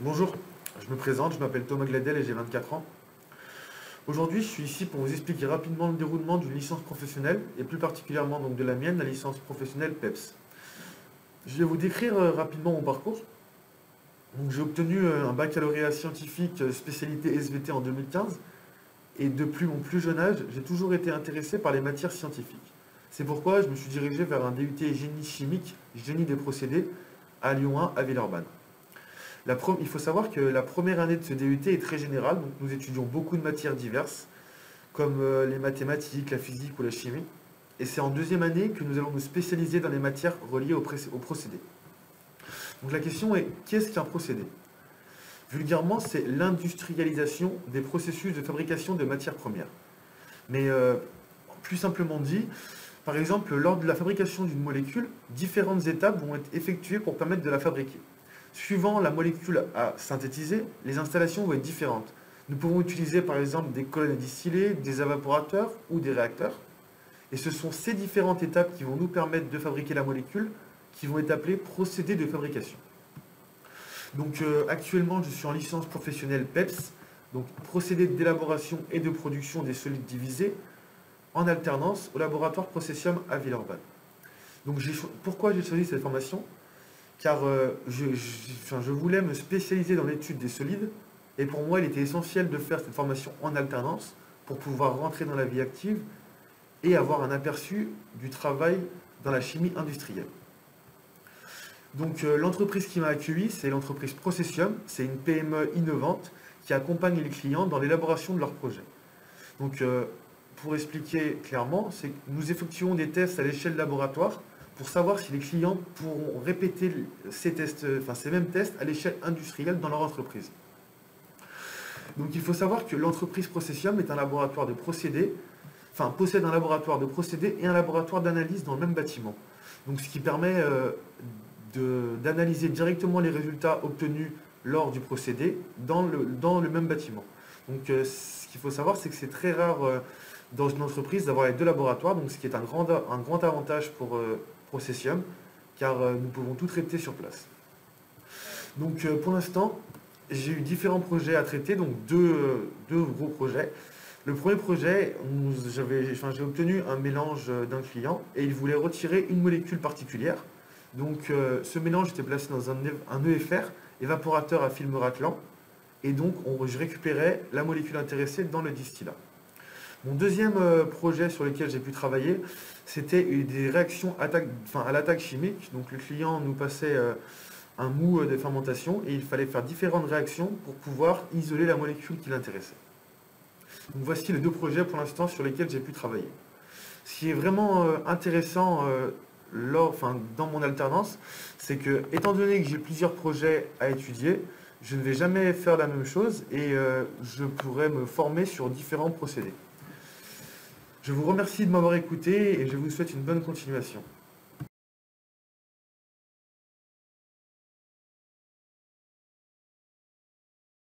Bonjour, je me présente, je m'appelle Thomas Gladel et j'ai 24 ans. Aujourd'hui, je suis ici pour vous expliquer rapidement le déroulement d'une licence professionnelle et plus particulièrement donc de la mienne, la licence professionnelle PEPS. Je vais vous décrire rapidement mon parcours. Donc, j'ai obtenu un baccalauréat scientifique spécialité SVT en 2015 et depuis mon plus jeune âge, j'ai toujours été intéressé par les matières scientifiques. C'est pourquoi je me suis dirigé vers un DUT génie chimique, génie des procédés à Lyon 1 à Villeurbanne. Il faut savoir que la première année de ce DUT est très générale, donc nous étudions beaucoup de matières diverses, comme les mathématiques, la physique ou la chimie. Et c'est en deuxième année que nous allons nous spécialiser dans les matières reliées au procédé. Donc la question est, qu'est-ce qu'un procédé? Vulgairement, c'est l'industrialisation des processus de fabrication de matières premières. Mais plus simplement dit, par exemple, lors de la fabrication d'une molécule, différentes étapes vont être effectuées pour permettre de la fabriquer. Suivant la molécule à synthétiser, les installations vont être différentes. Nous pouvons utiliser par exemple des colonnes à distiller, des évaporateurs ou des réacteurs. Et ce sont ces différentes étapes qui vont nous permettre de fabriquer la molécule qui vont être appelées procédés de fabrication. Donc actuellement je suis en licence professionnelle PEPS, donc procédé d'élaboration et de production des solides divisés, en alternance au laboratoire Processium à Villeurbanne. Donc pourquoi j'ai choisi cette formation? Car je voulais me spécialiser dans l'étude des solides, et pour moi, il était essentiel de faire cette formation en alternance pour pouvoir rentrer dans la vie active et avoir un aperçu du travail dans la chimie industrielle. Donc l'entreprise qui m'a accueilli, c'est l'entreprise Processium, c'est une PME innovante qui accompagne les clients dans l'élaboration de leurs projets. Donc pour expliquer clairement, c'est que nous effectuons des tests à l'échelle laboratoire pour savoir si les clients pourront répéter ces mêmes tests à l'échelle industrielle dans leur entreprise. Donc il faut savoir que l'entreprise Processium est un laboratoire de procédés, possède un laboratoire de procédés et un laboratoire d'analyse dans le même bâtiment. Donc ce qui permet d'analyser directement les résultats obtenus lors du procédé dans le même bâtiment. Donc ce qu'il faut savoir, c'est que c'est très rare dans une entreprise d'avoir les deux laboratoires, donc ce qui est un grand avantage pour Processium, car nous pouvons tout traiter sur place. Donc pour l'instant, j'ai eu différents projets à traiter, donc deux gros projets. Le premier projet, j'ai obtenu un mélange d'un client et il voulait retirer une molécule particulière. Donc ce mélange était placé dans un EFR, évaporateur à film raclant, et donc je récupérais la molécule intéressée dans le distillat. Mon deuxième projet sur lequel j'ai pu travailler, c'était des réactions à l'attaque chimique. Donc le client nous passait un mou de fermentation et il fallait faire différentes réactions pour pouvoir isoler la molécule qui l'intéressait. Donc voici les deux projets pour l'instant sur lesquels j'ai pu travailler. Ce qui est vraiment intéressant dans mon alternance, c'est que, étant donné que j'ai plusieurs projets à étudier, je ne vais jamais faire la même chose et je pourrai me former sur différents procédés. Je vous remercie de m'avoir écouté et je vous souhaite une bonne continuation.